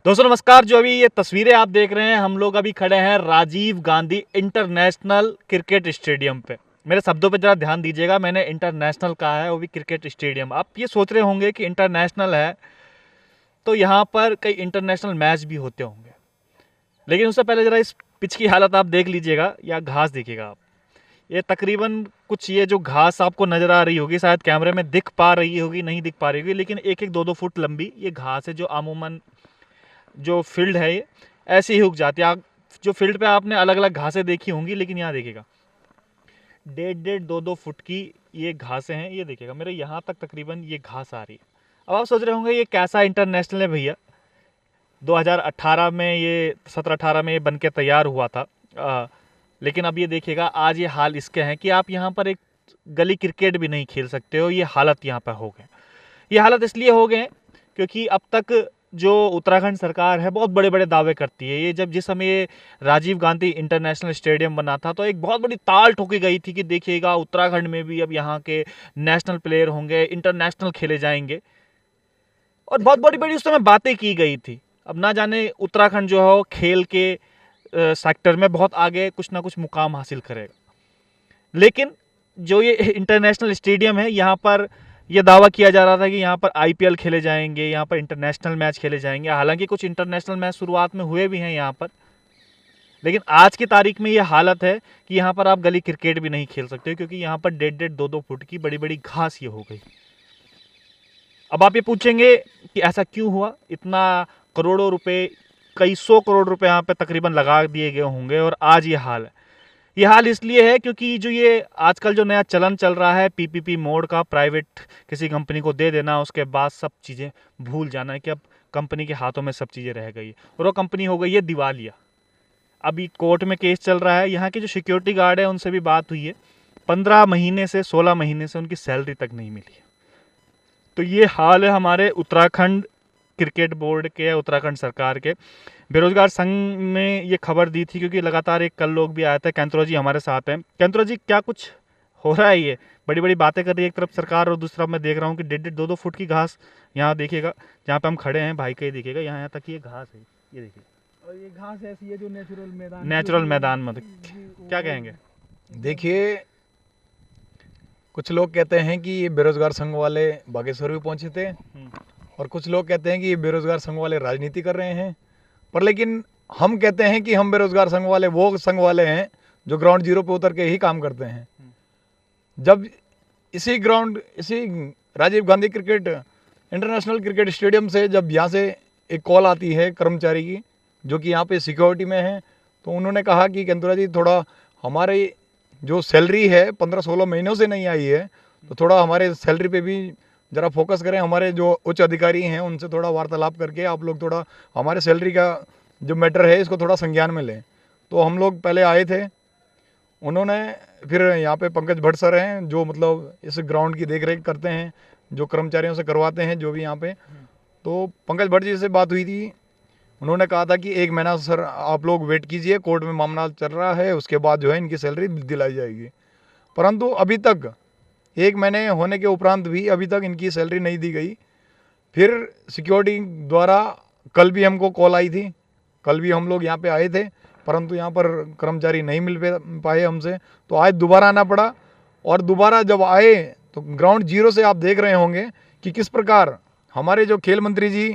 दोस्तों नमस्कार। जो अभी ये तस्वीरें आप देख रहे हैं, हम लोग अभी खड़े हैं Rajiv Gandhi international cricket stadium पे। मेरे शब्दों पे जरा ध्यान दीजिएगा, मैंने इंटरनेशनल कहा है, वो भी क्रिकेट स्टेडियम। आप ये सोच रहे होंगे कि इंटरनेशनल है तो यहाँ पर कई इंटरनेशनल मैच भी होते होंगे, लेकिन उससे पहले जरा इस पिच की हालत आप देख लीजिएगा या घास देखिएगा आप। ये तकरीबन कुछ ये जो घास आपको नज़र आ रही होगी, शायद कैमरे में दिख पा रही होगी, नहीं दिख पा रही होगी, लेकिन एक एक दो दो फुट लंबी ये घास है जो अमूमन जो फील्ड है ये ऐसे ही उग जाती है। जो फील्ड पे आपने अलग अलग घासें देखी होंगी, लेकिन यहाँ देखिएगा 1.5-2 फुट की ये घासें हैं। ये देखिएगा मेरे यहाँ तक तकरीबन ये घास आ रही है। अब आप सोच रहे होंगे ये कैसा इंटरनेशनल है भैया। 2018 में ये 17-18 में ये बन के तैयार हुआ था, लेकिन अब ये देखिएगा आज ये हाल इसके हैं कि आप यहाँ पर एक गली क्रिकेट भी नहीं खेल सकते हो। ये हालत यहाँ पर हो गए। ये हालत इसलिए हो गए क्योंकि अब तक जो उत्तराखंड सरकार है बहुत बड़े बड़े दावे करती है। ये जिस समय ये राजीव गांधी इंटरनेशनल स्टेडियम बना था तो एक बहुत बड़ी ताल ठोकी गई थी कि देखिएगा उत्तराखंड में भी अब यहाँ के नेशनल प्लेयर होंगे, इंटरनेशनल खेले जाएंगे, और बहुत बड़ी बड़ी उस समय बातें की गई थी। अब ना जाने उत्तराखंड जो है खेल के सेक्टर में बहुत आगे कुछ ना कुछ मुकाम हासिल करेगा। लेकिन जो ये इंटरनेशनल स्टेडियम है, यहाँ पर यह दावा किया जा रहा था कि यहाँ पर आईपीएल खेले जाएंगे, यहाँ पर इंटरनेशनल मैच खेले जाएंगे। हालांकि कुछ इंटरनेशनल मैच शुरुआत में हुए भी हैं यहाँ पर, लेकिन आज की तारीख में ये हालत है कि यहाँ पर आप गली क्रिकेट भी नहीं खेल सकते, क्योंकि यहाँ पर 1.5-2 फुट की बड़ी बड़ी घास ये हो गई। अब आप ये पूछेंगे कि ऐसा क्यों हुआ। इतना करोड़ों रुपए, कई 100 करोड़ रुपए यहाँ पे तकरीबन लगा दिए गए होंगे, और आज ये हाल है। ये हाल इसलिए है क्योंकि जो ये आजकल जो नया चलन चल रहा है पीपीपी मोड का, प्राइवेट किसी कंपनी को दे देना, उसके बाद सब चीज़ें भूल जाना है कि अब कंपनी के हाथों में सब चीज़ें रह गई है, और वो कंपनी हो गई है दिवालिया। अभी कोर्ट में केस चल रहा है। यहाँ के जो सिक्योरिटी गार्ड है उनसे भी बात हुई है, 15 महीने से 16 महीने से उनकी सैलरी तक नहीं मिली है। तो ये हाल है हमारे उत्तराखंड क्रिकेट बोर्ड के, उत्तराखंड सरकार के। बेरोजगार संघ ने ये खबर दी थी क्योंकि लगातार एक कल लोग भी आए थे। कैंत्रो जी हमारे साथ हैं। कैंत्रो जी, क्या कुछ हो रहा है? ये बड़ी बड़ी बातें कर रही है एक तरफ सरकार, और दूसरा मैं देख रहा हूँ कि 1.5-2 फुट की घास यहाँ देखिएगा, जहाँ पे हम खड़े हैं भाई के, देखिएगा यहाँ तक ये घास है, ये देखिए। और ये घास ऐसी है जो नेचुरल मैदान में क्या कहेंगे? देखिए, कुछ लोग कहते हैं कि ये बेरोजगार संघ वाले बागेश्वर भी पहुंचे थे, और कुछ लोग कहते हैं कि ये बेरोजगार संघ वाले राजनीति कर रहे हैं। पर लेकिन हम कहते हैं कि हम बेरोजगार संघ वाले वो संघ वाले हैं जो ग्राउंड जीरो पे उतर के ही काम करते हैं। जब इसी Rajiv Gandhi cricket international cricket stadium से जब यहाँ से एक कॉल आती है कर्मचारी की जो कि यहाँ पे सिक्योरिटी में है, तो उन्होंने कहा कि कैंतुरा जी, थोड़ा हमारे जो सैलरी है 15-16 महीनों से नहीं आई है, तो थोड़ा हमारे सैलरी पे भी ज़रा फोकस करें। हमारे जो उच्च अधिकारी हैं उनसे थोड़ा वार्तालाप करके आप लोग थोड़ा हमारे सैलरी का जो मैटर है इसको थोड़ा संज्ञान में लें। तो हम लोग पहले आए थे, उन्होंने फिर यहाँ पे पंकज भट्ट सर हैं जो मतलब इस ग्राउंड की देख रेख करते हैं, जो कर्मचारियों से करवाते हैं जो भी यहाँ पे। तो पंकज भट्ट जी से बात हुई थी, उन्होंने कहा था कि 1 महीना सर आप लोग वेट कीजिए, कोर्ट में मामला चल रहा है, उसके बाद जो है इनकी सैलरी दिलाई जाएगी। परंतु अभी तक 1 महीने होने के उपरांत भी अभी तक इनकी सैलरी नहीं दी गई। फिर सिक्योरिटी द्वारा कल भी हमको कॉल आई थी, कल भी हम लोग यहाँ पे आए थे, परंतु यहाँ पर कर्मचारी नहीं मिल पाए हमसे, तो आज दोबारा आना पड़ा। और दोबारा जब आए तो ग्राउंड जीरो से आप देख रहे होंगे कि किस प्रकार हमारे जो खेल मंत्री जी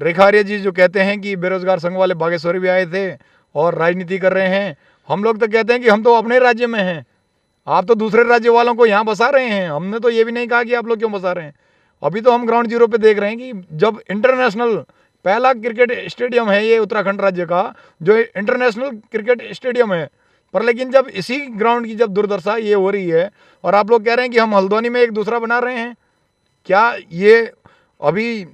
रेखा आर्य जी जो कहते हैं कि बेरोजगार संघ वाले बागेश्वर भी आए थे और राजनीति कर रहे हैं। हम लोग तो कहते हैं कि हम तो अपने राज्य में हैं, आप तो दूसरे राज्य वालों को यहाँ बसा रहे हैं। हमने तो ये भी नहीं कहा कि आप लोग क्यों बसा रहे हैं। अभी तो हम ग्राउंड जीरो पे देख रहे हैं कि जब इंटरनेशनल पहला क्रिकेट स्टेडियम है ये उत्तराखंड राज्य का जो इंटरनेशनल क्रिकेट स्टेडियम है, पर लेकिन जब इसी ग्राउंड की जब दुर्दशा ये हो रही है और आप लोग कह रहे हैं कि हम हल्द्वानी में एक दूसरा बना रहे हैं, क्या ये अभी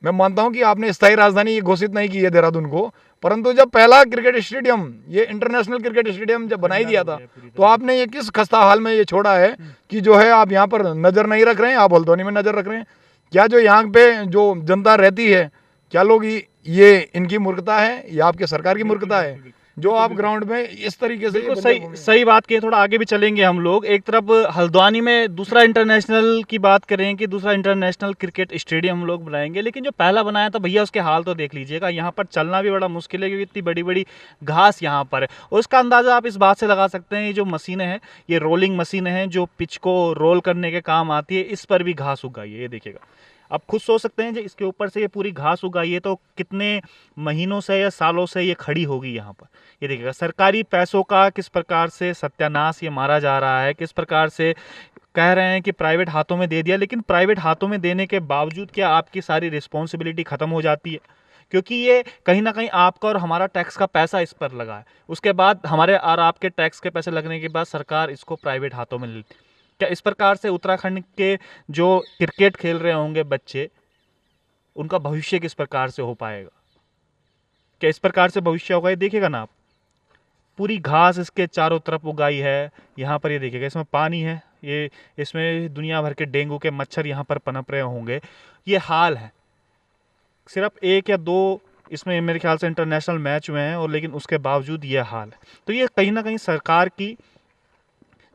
मैं मानता हूं कि आपने स्थायी राजधानी घोषित नहीं की है देहरादून को, परंतु जब पहला क्रिकेट स्टेडियम ये इंटरनेशनल क्रिकेट स्टेडियम जब बनाई दिया था तो आपने ये किस खस्ता हाल में ये छोड़ा है कि जो है आप यहाँ पर नज़र नहीं रख रहे हैं, आप हल्द्वानी में नज़र रख रहे हैं। क्या जो यहाँ पे जो जनता रहती है, क्या लोग ये इनकी मूर्खता है या आपके सरकार की मूर्खता है? जो आप ग्राउंड में इस तरीके से बिल्कुल सही बात की है। थोड़ा आगे भी चलेंगे हम लोग। एक तरफ हल्द्वानी में दूसरा इंटरनेशनल की बात करें कि दूसरा इंटरनेशनल क्रिकेट स्टेडियम हम लोग बनाएंगे, लेकिन जो पहला बनाया था भैया उसके हाल तो देख लीजिएगा। यहाँ पर चलना भी बड़ा मुश्किल है क्योंकि इतनी बड़ी बड़ी घास यहाँ पर है। और उसका अंदाज़ा आप इस बात से लगा सकते हैं, ये जो मशीनें हैं ये रोलिंग मशीनें हैं जो पिच को रोल करने के काम आती है, इस पर भी घास उग गई है। ये देखिएगा, आप खुद सोच सकते हैं जो इसके ऊपर से ये पूरी घास उगाई है तो कितने महीनों से या सालों से ये खड़ी होगी यहाँ पर। ये देखिएगा सरकारी पैसों का किस प्रकार से सत्यानाश ये मारा जा रहा है, किस प्रकार से कह रहे हैं कि प्राइवेट हाथों में दे दिया, लेकिन प्राइवेट हाथों में देने के बावजूद क्या आपकी सारी रिस्पॉन्सिबिलिटी ख़त्म हो जाती है? क्योंकि ये कहीं ना कहीं आपका और हमारा टैक्स का पैसा इस पर लगा है। उसके बाद हमारे और आपके टैक्स के पैसे लगने के बाद सरकार इसको प्राइवेट हाथों में लेती। क्या इस प्रकार से उत्तराखंड के जो क्रिकेट खेल रहे होंगे बच्चे, उनका भविष्य किस प्रकार से हो पाएगा? क्या इस प्रकार से भविष्य होगा? ये देखिएगा ना आप, पूरी घास इसके चारों तरफ उगाई है। यहाँ पर ये देखिएगा, इसमें पानी है, ये इसमें दुनिया भर के डेंगू के मच्छर यहाँ पर पनप रहे होंगे। ये हाल है। सिर्फ 1 या 2 इसमें मेरे ख्याल से इंटरनेशनल मैच हुए हैं और लेकिन उसके बावजूद ये हाल है। तो ये कहीं ना कहीं सरकार की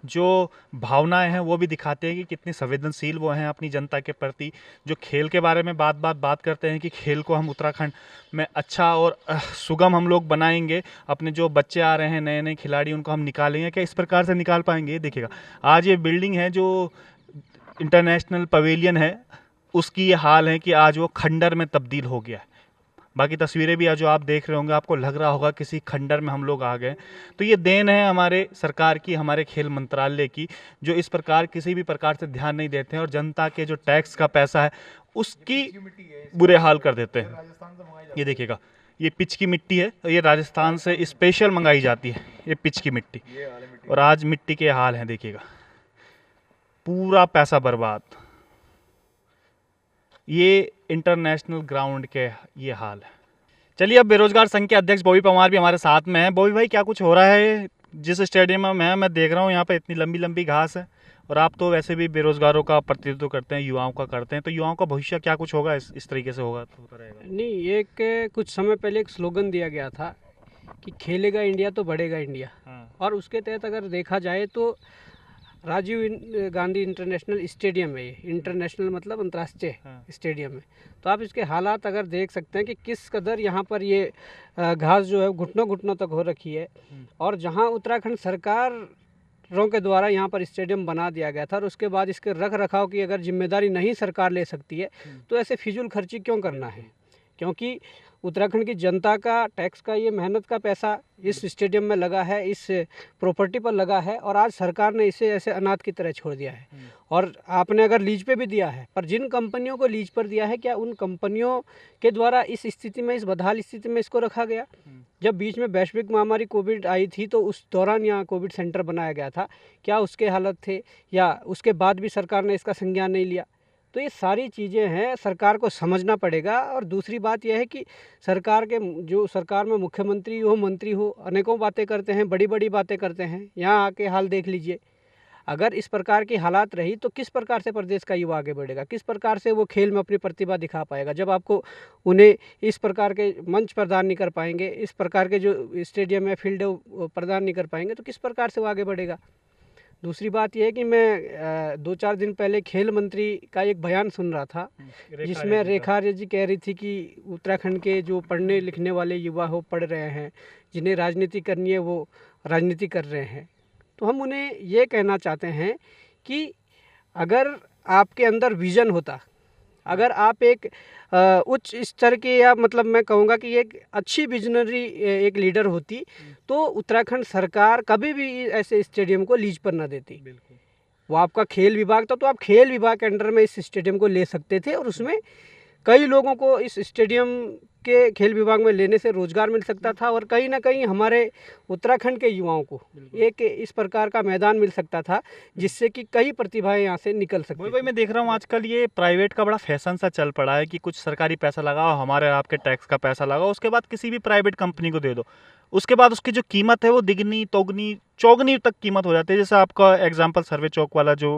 जो भावनाएं हैं वो भी दिखाते हैं कि कितनी संवेदनशील वो हैं अपनी जनता के प्रति। जो खेल के बारे में बात करते हैं कि खेल को हम उत्तराखंड में अच्छा और सुगम हम लोग बनाएंगे, अपने जो बच्चे आ रहे हैं नए नए खिलाड़ी उनको हम निकालेंगे। क्या इस प्रकार से निकाल पाएंगे? देखिएगा, आज ये बिल्डिंग है जो इंटरनेशनल पवेलियन है, उसकी ये हाल है कि आज वो खंडर में तब्दील हो गया है। बाकी तस्वीरें भी आज जो आप देख रहे होंगे आपको लग रहा होगा किसी खंडर में हम लोग आ गए। तो ये देन है हमारे सरकार की, हमारे खेल मंत्रालय की, जो इस प्रकार किसी भी प्रकार से ध्यान नहीं देते हैं और जनता के जो टैक्स का पैसा है उसकी बुरे हाल कर देते हैं। ये देखिएगा, ये पिच की मिट्टी है, ये राजस्थान से स्पेशल मंगाई जाती है ये पिच की मिट्टी। और आज मिट्टी के हाल हैं देखिएगा, पूरा पैसा बर्बाद। ये इंटरनेशनल ग्राउंड के ये हाल है। चलिए, अब बेरोजगार संघ के अध्यक्ष बॉबी परमार भी हमारे साथ में हैं। बॉबी भाई, क्या कुछ हो रहा है जिस स्टेडियम में मैं देख रहा हूँ यहाँ पे इतनी लंबी लंबी घास है, और आप तो वैसे भी बेरोजगारों का प्रतिनिधित्व करते हैं, युवाओं का करते हैं, तो युवाओं का भविष्य क्या कुछ होगा इस तरीके से होगा तो होता रहेगा? नहीं, एक कुछ समय पहले एक स्लोगन दिया गया था कि खेलेगा इंडिया तो बढ़ेगा इंडिया। हाँ। और उसके तहत अगर देखा जाए तो राजीव गांधी इंटरनेशनल स्टेडियम है, ये इंटरनेशनल मतलब अंतर्राष्ट्रीय स्टेडियम है। तो आप इसके हालात अगर देख सकते हैं कि किस कदर यहाँ पर ये घास जो है घुटनों घुटनों तक हो रखी है। और जहाँ उत्तराखंड सरकारों के द्वारा यहाँ पर स्टेडियम बना दिया गया था और उसके बाद इसके रख रखाव की अगर जिम्मेदारी नहीं सरकार ले सकती है तो ऐसे फिजूल खर्ची क्यों करना है? क्योंकि उत्तराखंड की जनता का टैक्स का ये मेहनत का पैसा इस स्टेडियम में लगा है, इस प्रॉपर्टी पर लगा है, और आज सरकार ने इसे ऐसे अनाथ की तरह छोड़ दिया है। और आपने अगर लीज पे भी दिया है, पर जिन कंपनियों को लीज पर दिया है, क्या उन कंपनियों के द्वारा इस स्थिति में, इस बदहाल स्थिति में इसको रखा गया? जब बीच में वैश्विक महामारी कोविड आई थी तो उस दौरान यहाँ कोविड सेंटर बनाया गया था, क्या उसके हालत थे? या उसके बाद भी सरकार ने इसका संज्ञान नहीं लिया? तो ये सारी चीज़ें हैं, सरकार को समझना पड़ेगा। और दूसरी बात यह है कि सरकार में मुख्यमंत्री हो, मंत्री हो, अनेकों बातें करते हैं, बड़ी बड़ी बातें करते हैं। यहाँ आके हाल देख लीजिए। अगर इस प्रकार की हालात रही तो किस प्रकार से प्रदेश का युवा आगे बढ़ेगा? किस प्रकार से वो खेल में अपनी प्रतिभा दिखा पाएगा? जब आपको उन्हें इस प्रकार के मंच प्रदान नहीं कर पाएंगे, इस प्रकार के जो स्टेडियम है, फील्ड है, वो प्रदान नहीं कर पाएंगे, तो किस प्रकार से वो आगे बढ़ेगा? दूसरी बात यह है कि मैं 2-4 दिन पहले खेल मंत्री का एक बयान सुन रहा था, जिसमें रेखा आर्य जी कह रही थी कि उत्तराखंड के जो पढ़ने लिखने वाले युवा हो पढ़ रहे हैं, जिन्हें राजनीति करनी है वो राजनीति कर रहे हैं। तो हम उन्हें ये कहना चाहते हैं कि अगर आपके अंदर विज़न होता, अगर आप एक उच्च स्तर के, या मतलब मैं कहूँगा कि एक अच्छी विजनरी एक लीडर होती, तो उत्तराखंड सरकार कभी भी ऐसे स्टेडियम को लीज पर ना देती। वो आपका खेल विभाग था, तो आप खेल विभाग के अंडर में इस स्टेडियम को ले सकते थे और उसमें कई लोगों को इस स्टेडियम के खेल विभाग में लेने से रोजगार मिल सकता था और कहीं ना कहीं हमारे उत्तराखंड के युवाओं को एक इस प्रकार का मैदान मिल सकता था जिससे कि कई प्रतिभाएं यहाँ से निकल सकती। वही मैं देख रहा हूँ आजकल ये प्राइवेट का बड़ा फैशन सा चल पड़ा है कि कुछ सरकारी पैसा लगाओ, हमारे आपके टैक्स का पैसा लगाओ, उसके बाद किसी भी प्राइवेट कंपनी को दे दो, उसके बाद उसकी जो कीमत है वो दिगनी तोगनी चौगुनी तक कीमत हो जाती है। जैसे आपका एग्जांपल सर्वे चौक वाला जो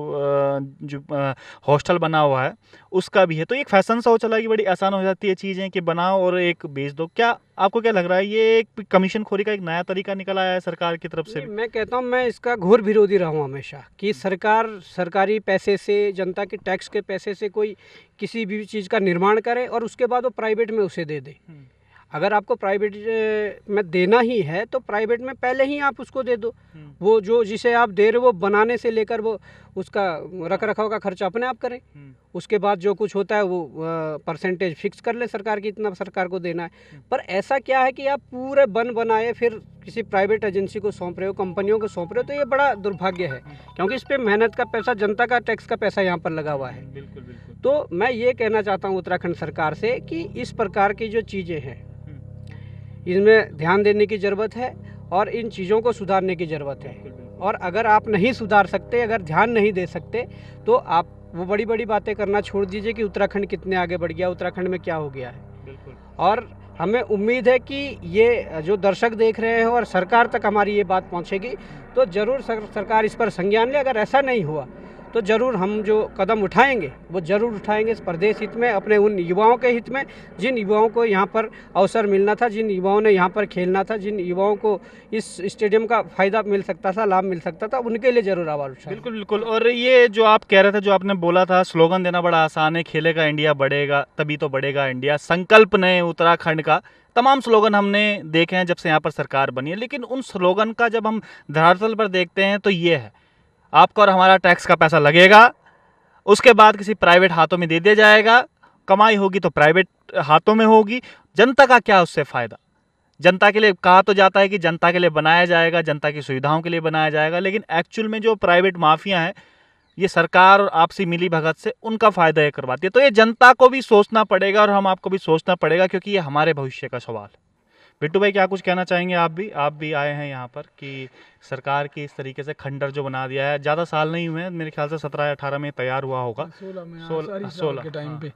हॉस्टल बना हुआ है उसका भी है। तो एक फैशन सा हो चला कि बड़ी आसान हो जाती है चीज़ें कि बनाओ और एक बेच दो। क्या आपको क्या लग रहा है ये एक कमीशनखोरी का एक नया तरीका निकल आया है सरकार की तरफ से? नहीं, मैं कहता हूँ, मैं इसका घोर विरोधी रहा हूँ हमेशा कि सरकार सरकारी पैसे से, जनता के टैक्स के पैसे से कोई किसी भी चीज़ का निर्माण करे और उसके बाद वो प्राइवेट में उसे दे दे। अगर आपको प्राइवेट में देना ही है तो प्राइवेट में पहले ही आप उसको दे दो। वो जो जिसे आप दे रहे हो वो बनाने से लेकर वो उसका रख रखाव का खर्चा अपने आप करें। उसके बाद जो कुछ होता है वो परसेंटेज फिक्स कर ले सरकार की, इतना सरकार को देना है। पर ऐसा क्या है कि आप पूरे बनाए फिर किसी प्राइवेट एजेंसी को सौंप रहे हो, कंपनियों को सौंप रहे हो, तो ये बड़ा दुर्भाग्य है, क्योंकि इस पर मेहनत का पैसा, जनता का टैक्स का पैसा यहाँ पर लगा हुआ है। बिल्कुल बिल्कुल। तो मैं ये कहना चाहता हूँ उत्तराखंड सरकार से कि इस प्रकार की जो चीज़ें हैं इनमें ध्यान देने की ज़रूरत है और इन चीज़ों को सुधारने की ज़रूरत है। और अगर आप नहीं सुधार सकते, अगर ध्यान नहीं दे सकते, तो आप वो बड़ी बड़ी बातें करना छोड़ दीजिए कि उत्तराखंड कितने आगे बढ़ गया, उत्तराखंड में क्या हो गया है। बिल्कुल। और हमें उम्मीद है कि ये जो दर्शक देख रहे हैं और सरकार तक हमारी ये बात पहुंचेगी तो ज़रूर सरकार इस पर संज्ञान ले। अगर ऐसा नहीं हुआ तो ज़रूर हम जो कदम उठाएंगे वो ज़रूर उठाएंगे इस प्रदेश हित में, अपने उन युवाओं के हित में जिन युवाओं को यहाँ पर अवसर मिलना था, जिन युवाओं ने यहाँ पर खेलना था, जिन युवाओं को इस स्टेडियम का फ़ायदा मिल सकता था, लाभ मिल सकता था, उनके लिए ज़रूर आवाज़ उठाएंगे। बिल्कुल बिल्कुल। और ये जो आप कह रहे थे, जो आपने बोला था, स्लोगन देना बड़ा आसान है, खेलेगा इंडिया बढ़ेगा तभी तो बढ़ेगा इंडिया, संकल्प नए उत्तराखंड का, तमाम स्लोगन हमने देखे हैं जब से यहाँ पर सरकार बनी है। लेकिन उन स्लोगन का जब हम धरातल पर देखते हैं तो ये है, आपका और हमारा टैक्स का पैसा लगेगा, उसके बाद किसी प्राइवेट हाथों में दे दिया जाएगा, कमाई होगी तो प्राइवेट हाथों में होगी। जनता का क्या उससे फ़ायदा? जनता के लिए कहा तो जाता है कि जनता के लिए बनाया जाएगा, जनता की सुविधाओं के लिए बनाया जाएगा, लेकिन एक्चुअल में जो प्राइवेट माफिया हैं ये सरकार और आपसी मिली भगत से उनका फ़ायदा ये करवाती है। तो ये जनता को भी सोचना पड़ेगा और हम आपको भी सोचना पड़ेगा, क्योंकि ये हमारे भविष्य का सवाल है। बिट्टू भाई, क्या कुछ कहना चाहेंगे? आप भी आए हैं यहाँ पर कि सरकार की इस तरीके से खंडर जो बना दिया है, ज़्यादा साल नहीं हुए हैं, मेरे ख्याल से 17-18 में तैयार हुआ होगा। 16 में, 16 के टाइम पे।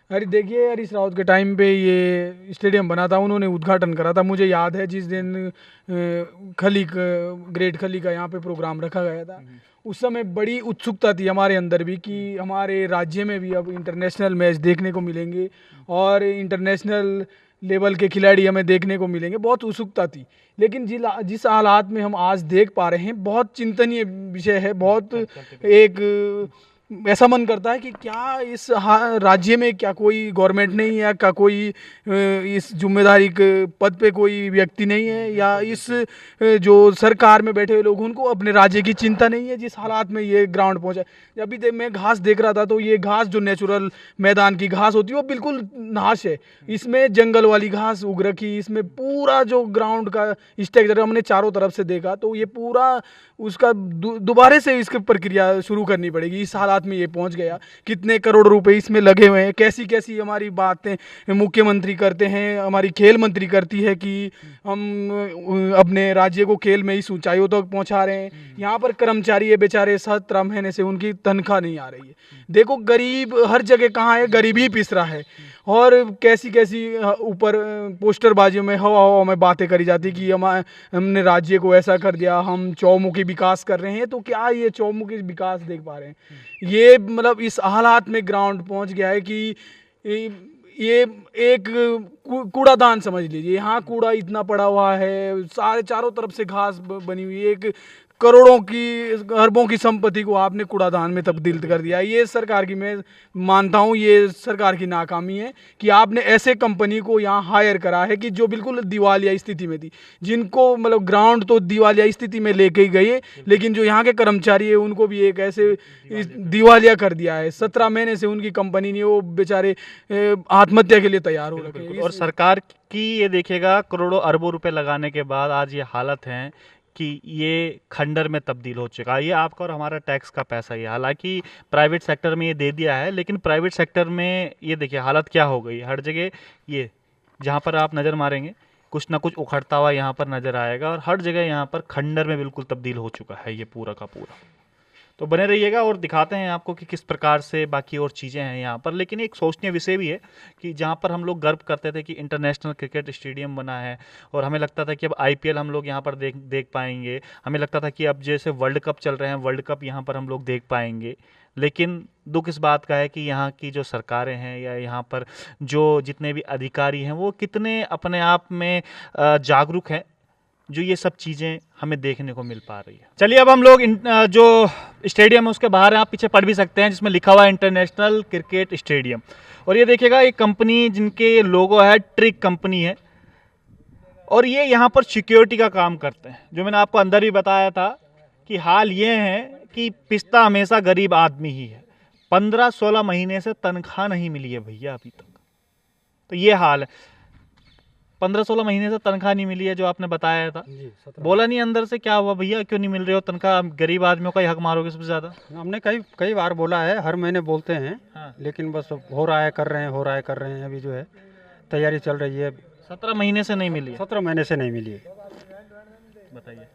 अरे देखिए, हरीश रावत के टाइम पे ये स्टेडियम बना था, उन्होंने उद्घाटन करा था। मुझे याद है जिस दिन ग्रेट खली का यहाँ पे प्रोग्राम रखा गया था, उस समय बड़ी उत्सुकता थी हमारे अंदर भी कि हमारे राज्य में भी अब इंटरनेशनल मैच देखने को मिलेंगे और इंटरनेशनल लेवल के खिलाड़ी हमें देखने को मिलेंगे। बहुत उत्सुकता थी, लेकिन जिस हालात में हम आज देख पा रहे हैं, बहुत चिंतनीय विषय है। बहुत एक ऐसा मन करता है कि क्या इस राज्य में क्या कोई गवर्नमेंट नहीं है, क्या कोई इस जिम्मेदारी के पद पे कोई व्यक्ति नहीं है, या इस जो सरकार में बैठे हुए लोग उनको अपने राज्य की चिंता नहीं है। जिस हालात में ये ग्राउंड पहुंचा, अभी मैं घास देख रहा था तो ये घास जो नेचुरल मैदान की घास होती है वो बिल्कुल नाश है। इसमें जंगल वाली घास उग रखी, इसमें पूरा जो ग्राउंड का स्ट्रक्चर हमने चारों तरफ से देखा तो ये पूरा उसका दोबारा से इसकी प्रक्रिया शुरू करनी पड़ेगी। इस हालात में ये पहुंच गया, कितने करोड़ रुपए इसमें लगे हुए हैं, कैसी कैसी हमारी बातें मुख्यमंत्री करते हैं, हमारी खेल मंत्री करती है कि हम अपने राज्य को खेल में इस ऊंचाइयों तक पहुंचा रहे हैं। यहाँ पर कर्मचारी है बेचारे, 17 महीने से उनकी तनख्वाह नहीं आ रही है। देखो गरीब हर जगह कहाँ है, गरीबी पिस रहा है। और कैसी कैसी ऊपर पोस्टरबाजियों में हवा में बातें करी जाती कि हमने राज्य को ऐसा कर दिया, हम चौमुखी विकास कर रहे हैं। तो क्या ये चौमुखी विकास देख पा रहे हैं? ये मतलब इस हालात में ग्राउंड पहुंच गया है कि ये एक कूड़ादान समझ लीजिए। यहाँ कूड़ा इतना पड़ा हुआ है, सारे चारों तरफ से घास बनी हुई है, एक करोड़ों की अरबों की संपत्ति को आपने कूड़ादान में तब्दील कर दिया। ये सरकार की, मैं मानता हूँ ये सरकार की नाकामी है कि आपने ऐसे कंपनी को यहाँ हायर करा है कि जो बिल्कुल दिवालिया स्थिति में थी, जिनको मतलब ग्राउंड तो दिवालिया स्थिति में लेके गए, लेकिन जो यहाँ के कर्मचारी है उनको भी एक ऐसे दिवालिया कर दिया है। 17 महीने से उनकी कंपनी नहीं, वो बेचारे आत्महत्या के लिए तैयार हो रखे हैं। और सरकार की ये देखिएगा, करोड़ों अरबों रुपए लगाने के बाद आज ये हालत है कि ये खंडर में तब्दील हो चुका है। ये आपका और हमारा टैक्स का पैसा ही है। हालांकि प्राइवेट सेक्टर में ये दे दिया है, लेकिन प्राइवेट सेक्टर में ये देखिए हालत क्या हो गई। हर जगह ये, जहाँ पर आप नज़र मारेंगे कुछ ना कुछ उखड़ता हुआ यहाँ पर नज़र आएगा, और हर जगह यहाँ पर खंडर में बिल्कुल तब्दील हो चुका है ये पूरा का पूरा। तो बने रहिएगा और दिखाते हैं आपको कि किस प्रकार से बाकी और चीज़ें हैं यहाँ पर। लेकिन एक सोचनीय विषय भी है कि जहाँ पर हम लोग गर्व करते थे कि इंटरनेशनल क्रिकेट स्टेडियम बना है और हमें लगता था कि अब आईपीएल हम लोग यहाँ पर देख पाएंगे, हमें लगता था कि अब जैसे वर्ल्ड कप चल रहे हैं वर्ल्ड कप यहाँ पर हम लोग देख पाएंगे। लेकिन दुख इस बात का है कि यहाँ की जो सरकारें हैं या यहाँ पर जो जितने भी अधिकारी हैं वो कितने अपने आप में जागरूक हैं, जो ये सब चीज़ें हमें देखने को मिल पा रही है। चलिए अब हम लोग जो स्टेडियम है उसके बाहर आप पीछे पढ़ भी सकते हैं जिसमें लिखा हुआ है इंटरनेशनल क्रिकेट स्टेडियम। और ये देखिएगा एक कंपनी जिनके लोगो है ट्रिक कंपनी है और ये यहाँ पर सिक्योरिटी का काम करते हैं। जो मैंने आपको अंदर भी बताया था कि हाल ये है कि पिसता हमेशा गरीब आदमी ही है। 15-16 महीने से तनख्वाह नहीं मिली है भैया अभी तक, तो ये हाल है। 15-16 महीने से तनख्वाह नहीं मिली है जो आपने बताया था। बोला नहीं अंदर से क्या हुआ भैया, क्यों नहीं मिल रही हो तनख्वाह? गरीब आदमियों का ही हक मारोगे सबसे ज्यादा। हमने कई बार बोला है, हर महीने बोलते हैं। हाँ। लेकिन बस हो रहा है, कर रहे हैं। अभी जो है तैयारी चल रही है। 17 महीने से नहीं मिली है। 17 महीने से नहीं मिली है। बताइए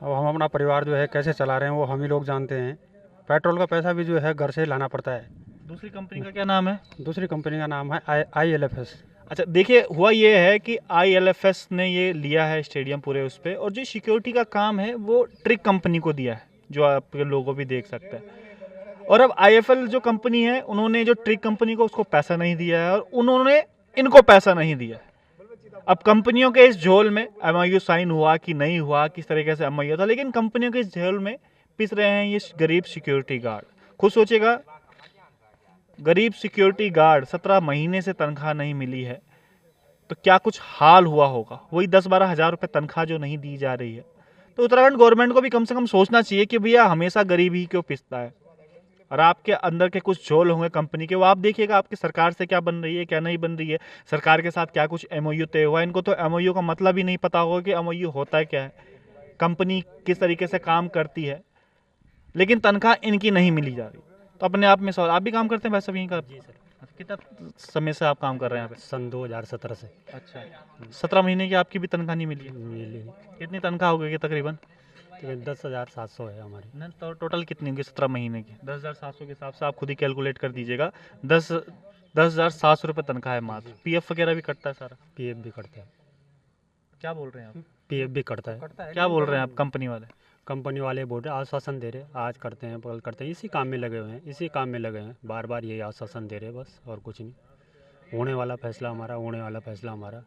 अब हम अपना परिवार जो है कैसे चला रहे हैं वो हम ही लोग जानते हैं। पेट्रोल का पैसा भी जो है घर से लाना पड़ता है। दूसरी कंपनी का क्या नाम है? दूसरी कंपनी का नाम है ILFS। अच्छा देखिए, हुआ ये है कि ILFS ने ये लिया है स्टेडियम पूरे उस पर, और जो सिक्योरिटी का काम है वो ट्रिक कंपनी को दिया है, जो आपके लोगों भी देख सकते हैं। और अब IFL जो कंपनी है उन्होंने जो ट्रिक कंपनी को उसको पैसा नहीं दिया है और उन्होंने इनको पैसा नहीं दिया है। अब कंपनियों के इस झोल में MOU साइन हुआ कि नहीं हुआ, किस तरीके से MOU था, लेकिन कंपनियों के इस झोल में पिस रहे हैं ये गरीब सिक्योरिटी गार्ड। खुद सोचेगा, गरीब सिक्योरिटी गार्ड 17 महीने से तनख्वाह नहीं मिली है तो क्या कुछ हाल हुआ होगा। वही 10-12 हज़ार रुपये तनख्वाह जो नहीं दी जा रही है। तो उत्तराखंड गवर्नमेंट को भी कम से कम सोचना चाहिए कि भैया हमेशा गरीब ही क्यों पिसता है। और आपके अंदर के कुछ झोल होंगे कंपनी के, वो आप देखिएगा आपकी सरकार से क्या बन रही है क्या नहीं बन रही है, सरकार के साथ क्या कुछ MOU तय हुआ है। इनको तो MOU का मतलब ही नहीं पता होगा कि MOU होता है क्या है, कंपनी किस तरीके से काम करती है, लेकिन तनख्वाह इनकी नहीं मिली जा रही। तो अपने आप में सवाल, आप भी काम करते हैं भाई साहब यहीं का? जी सर। कितना समय से आप काम कर रहे हैं यहाँ पे? सन 2017 से। अच्छा, 17 महीने की आपकी भी तनख्वाह नहीं मिली है? मिली कितनी तनख्वाह हो गई तकरीबन? तो 10,700 है हमारी। नहीं तो टोटल कितनी होगी 17 महीने की? 10,700 के हिसाब से आप खुद ही कैलकुलेट कर दीजिएगा। 10,700 रुपये तनख्वाह है मात्र। PF वगैरह भी कटता है सारा? PF भी कटता है। क्या बोल रहे हैं आप? PF भी कटता है। क्या बोल रहे हैं आप कंपनी वाले? कंपनी वाले बोल रहे आश्वासन दे रहे, आज करते हैं कल करते हैं, इसी काम में लगे हुए हैं, इसी काम में लगे हैं, बार बार यही आश्वासन दे रहे बस, और कुछ नहीं। होने वाला फैसला हमारा, होने वाला फैसला हमारा,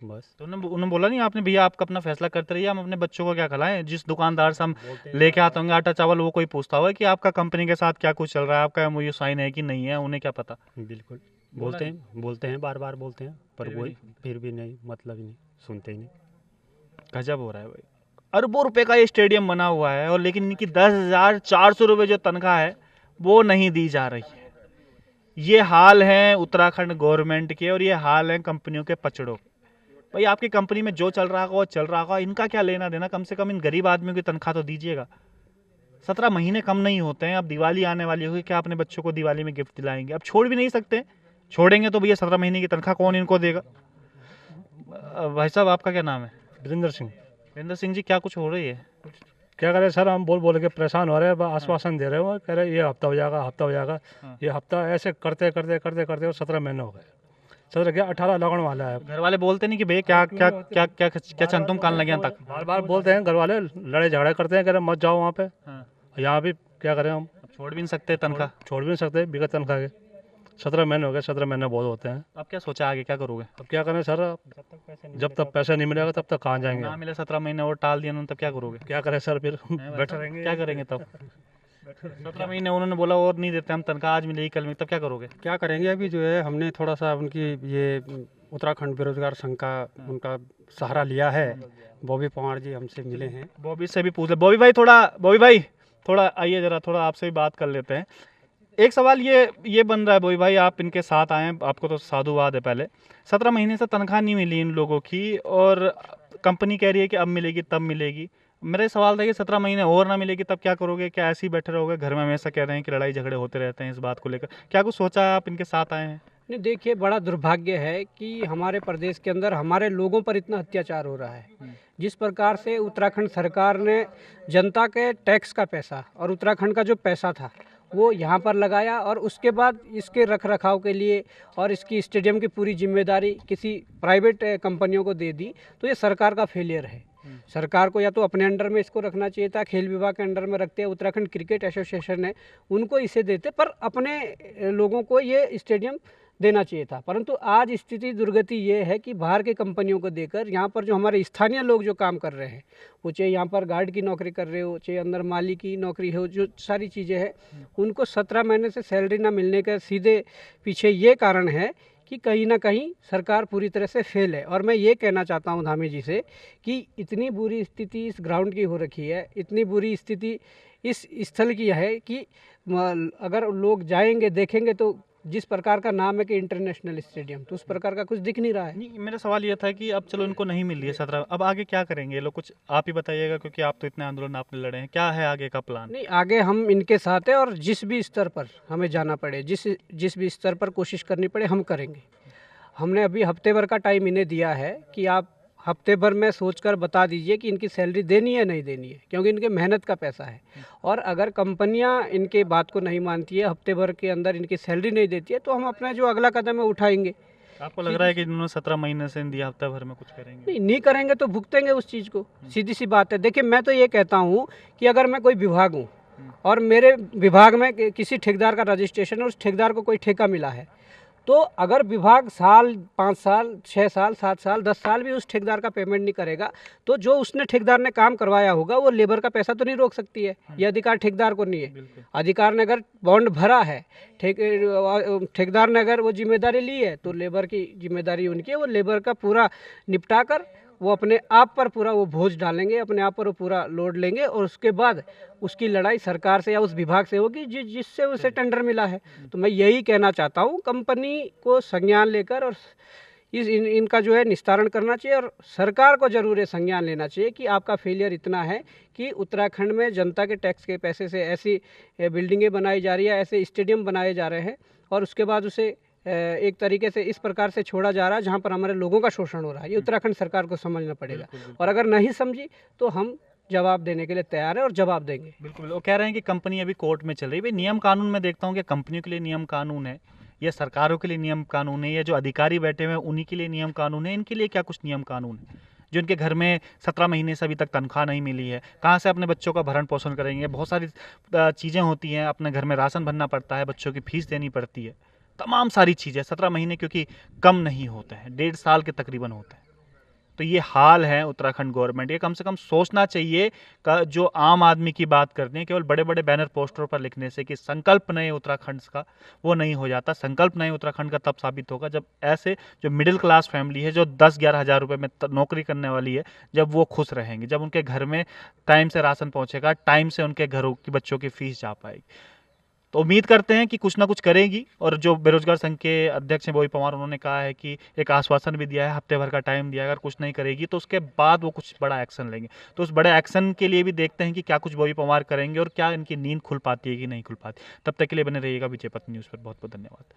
बस। तो उन्होंने बोला नहीं आपने, भैया आप अपना फैसला करते रहिए, हम अपने बच्चों को क्या खिलाएं? जिस दुकानदार से हम लेके आते होंगे आटा चावल, वो कोई पूछता होगा कि आपका कंपनी के साथ क्या कुछ चल रहा है, आपका MOU साइन है कि नहीं है? उन्हें क्या पता? बिल्कुल बोलते हैं बार बार बोलते हैं, पर वही फिर भी नहीं, मतलब ही नहीं, सुनते ही नहीं। गजब हो रहा है भाई। अरबों रुपए का ये स्टेडियम बना हुआ है और लेकिन इनकी 10,400 रुपये जो तनख्वाह है वो नहीं दी जा रही है। ये हाल है उत्तराखंड गवर्नमेंट के और ये हाल है कंपनियों के पचड़ों के। भाई आपकी कंपनी में जो चल रहा होगा वो चल रहा होगा, इनका क्या लेना देना? कम से कम इन गरीब आदमियों की तनख्वाह तो दीजिएगा। 17 महीने कम नहीं होते हैं। अब दिवाली आने वाली होगी, क्या अपने बच्चों को दिवाली में गिफ्ट दिलाएंगे? अब छोड़ भी नहीं सकते, छोड़ेंगे तो भैया 17 महीने की तनख्वाह कौन इनको देगा? भाई साहब आपका क्या नाम है? वीरेंद्र सिंह। वीरेंद्र सिंह जी, क्या कुछ हो रही है? क्या करें सर, हम बोल बोल के परेशान हो रहे हैं। आश्वासन दे रहे हो, कह रहे ये हफ्ता हो जाएगा, हफ्ता हो जाएगा। ये हफ्ता ऐसे करते करते करते करते 17 महीने हो गए। 17 क्या 18 लगने वाला है। घर वाले बोलते नहीं कि भैया क्या क्या क्या क्या क्या चंद तुम कान लगे तक? बार बार बोलते हैं घर वाले, लड़े झगड़े करते हैं, कह रहे मत जाओ वहाँ पे। यहाँ भी क्या करें हम, छोड़ भी नहीं सकते तनख्वाह? छोड़ भी नहीं सकते बिगड़ तनख्वाह के। 17 महीने हो गए, 17 महीने बहुत होते हैं। अब क्या सोचा आगे क्या करोगे? अब क्या करें सर, जब तक पैसा नहीं मिलेगा तब तक कहाँ जाएंगे। ना मिले 17 महीने और टाल दिया उन्होंने, तब क्या करोगे? क्या करें सर, फिर बैठे रहेंगे। क्या करेंगे तब? 17 महीने उन्होंने बोला और नहीं देते हम तनख्वाह, आज मिलेगी कल में, तब क्या करोगे? क्या करेंगे? अभी जो है हमने थोड़ा सा उनकी ये उत्तराखंड बेरोजगार संघ का उनका सहारा लिया है। बॉबी पवार जी हमसे मिले हैं। बॉबी से भी पूछ ले। बॉबी भाई थोड़ा आइए जरा, थोड़ा आपसे भी बात कर लेते हैं। एक सवाल ये बन रहा है बॉबी भाई, आप इनके साथ आए हैं, आपको तो साधुवाद है। पहले 17 महीने से तनख्वाह नहीं मिली इन लोगों की और कंपनी कह रही है कि अब मिलेगी तब मिलेगी। मेरा सवाल था कि 17 महीने और ना मिलेगी तब क्या करोगे? क्या ऐसे ही बैठे रहोगे घर में? हमेशा कह रहे हैं कि लड़ाई झगड़े होते रहते हैं इस बात को लेकर। क्या कुछ सोचा है? आप इनके साथ आए हैं? नहीं, देखिए बड़ा दुर्भाग्य है कि हमारे प्रदेश के अंदर हमारे लोगों पर इतना अत्याचार हो रहा है। जिस प्रकार से उत्तराखंड सरकार ने जनता के टैक्स का पैसा और उत्तराखंड का जो पैसा था वो यहाँ पर लगाया और उसके बाद इसके रख रखाव के लिए और इसकी स्टेडियम की पूरी जिम्मेदारी किसी प्राइवेट कंपनियों को दे दी, तो ये सरकार का फेलियर है। सरकार को या तो अपने अंडर में इसको रखना चाहिए था, खेल विभाग के अंडर में रखते, उत्तराखंड क्रिकेट एसोसिएशन है उनको इसे देते, पर अपने लोगों को ये स्टेडियम देना चाहिए था। परंतु आज स्थिति दुर्गति ये है कि बाहर की कंपनियों को देकर यहाँ पर जो हमारे स्थानीय लोग जो काम कर रहे हैं, वो चाहे यहाँ पर गार्ड की नौकरी कर रहे हो, चाहे अंदर माली की नौकरी हो, जो सारी चीज़ें हैं, उनको 17 महीने से सैलरी ना मिलने का सीधे पीछे ये कारण है कि कहीं ना कहीं सरकार पूरी तरह से फेल है। और मैं ये कहना चाहता हूँ धामी जी से कि इतनी बुरी स्थिति इस ग्राउंड की हो रखी है, इतनी बुरी स्थिति इस स्थल की है कि अगर लोग जाएंगे देखेंगे तो जिस प्रकार का नाम है कि इंटरनेशनल स्टेडियम, तो उस प्रकार का कुछ दिख नहीं रहा है। नहीं, मेरा सवाल ये था कि अब चलो इनको नहीं मिल रही है 17, अब आगे क्या करेंगे ये लोग? कुछ आप ही बताइएगा, क्योंकि आप तो इतने आंदोलन आपने लड़े हैं, क्या है आगे का प्लान? नहीं, आगे हम इनके साथ हैं और जिस भी स्तर पर हमें जाना पड़े, जिस भी स्तर पर कोशिश करनी पड़े हम करेंगे। हमने अभी हफ्ते भर का टाइम इन्हें दिया है कि आप हफ्ते भर में सोचकर बता दीजिए कि इनकी सैलरी देनी है नहीं देनी है, क्योंकि इनके मेहनत का पैसा है। और अगर कंपनियां इनके बात को नहीं मानती है, हफ्ते भर के अंदर इनकी सैलरी नहीं देती है, तो हम अपना जो अगला कदम है उठाएंगे। आपको लग रहा है कि इन्होंने 17 महीने से दिया, हफ्ते भर में कुछ करेंगे? नहीं करेंगे तो भुगतेंगे उस चीज़ को, सीधी सी बात है। देखिए मैं तो ये कहता हूँ कि अगर मैं कोई विभाग हूँ और मेरे विभाग में किसी ठेकेदार का रजिस्ट्रेशन है, उस ठेकेदार को कोई ठेका मिला है, तो अगर विभाग साल 5 साल 6 साल 7 साल 10 साल भी उस ठेकेदार का पेमेंट नहीं करेगा, तो जो उसने ठेकेदार ने काम करवाया होगा वो लेबर का पैसा तो नहीं रोक सकती है। ये अधिकार ठेकेदार को नहीं है। अधिकार ने अगर बॉन्ड भरा है, ठेकेदार ने अगर वो जिम्मेदारी ली है, तो लेबर की जिम्मेदारी उनकी है। वो लेबर का पूरा निपटा कर वो अपने आप पर पूरा वो बोझ डालेंगे, अपने आप पर वो पूरा लोड लेंगे और उसके बाद उसकी लड़ाई सरकार से या उस विभाग से होगी जिससे उसे टेंडर मिला है। तो मैं यही कहना चाहता हूँ, कंपनी को संज्ञान लेकर और इनका जो है निस्तारण करना चाहिए और सरकार को जरूर ये संज्ञान लेना चाहिए कि आपका फेलियर इतना है कि उत्तराखंड में जनता के टैक्स के पैसे से ऐसी बिल्डिंगें बनाई जा रही है, ऐसे स्टेडियम बनाए जा रहे हैं और उसके बाद उसे एक तरीके से इस प्रकार से छोड़ा जा रहा है जहाँ पर हमारे लोगों का शोषण हो रहा है। ये उत्तराखंड सरकार को समझना पड़ेगा और अगर नहीं समझी तो हम जवाब देने के लिए तैयार है और जवाब देंगे। बिल्कुल, वो कह रहे हैं कि कंपनी अभी कोर्ट में चल रही है। भाई नियम कानून में देखता हूँ कि कंपनियों के लिए नियम कानून है, या सरकारों के लिए नियम कानून है, या जो अधिकारी बैठे हुए हैं उन्हीं के लिए नियम कानून है। इनके लिए क्या कुछ नियम कानून है? जो इनके घर में 17 महीने से अभी तक तनख्वाह नहीं मिली है, कहाँ से अपने बच्चों का भरण पोषण करेंगे? बहुत सारी चीज़ें होती हैं, अपने घर में राशन भरना पड़ता है, बच्चों की फीस देनी पड़ती है, तमाम सारी चीज़ें। 17 महीने क्योंकि कम नहीं होते हैं, 1.5 साल के तकरीबन होते हैं। तो ये हाल है उत्तराखंड गवर्नमेंट। ये कम से कम सोचना चाहिए का जो आम आदमी की बात करते हैं केवल बड़े बड़े बैनर पोस्टरों पर लिखने से कि संकल्प नए उत्तराखंड का, वो नहीं हो जाता। संकल्प नए उत्तराखंड का तब साबित होगा जब ऐसे जो मिडिल क्लास फैमिली है, जो 10-11 हज़ार रुपये में नौकरी करने वाली है, जब वो खुश रहेंगे, जब उनके घर में टाइम से राशन पहुँचेगा, टाइम से उनके घरों की बच्चों की फीस जा पाएगी। तो उम्मीद करते हैं कि कुछ ना कुछ करेगी। और जो बेरोजगार संघ के अध्यक्ष हैं बॉबी परमार, उन्होंने कहा है कि एक आश्वासन भी दिया है, हफ्ते भर का टाइम दिया है, अगर कुछ नहीं करेगी तो उसके बाद वो कुछ बड़ा एक्शन लेंगे। तो उस बड़े एक्शन के लिए भी देखते हैं कि क्या कुछ बॉबी परमार करेंगे और क्या इनकी नींद खुल पाती है कि नहीं खुल पाती। तब तक के लिए बने रहिएगा विजय पथ न्यूज़ पर। बहुत बहुत धन्यवाद।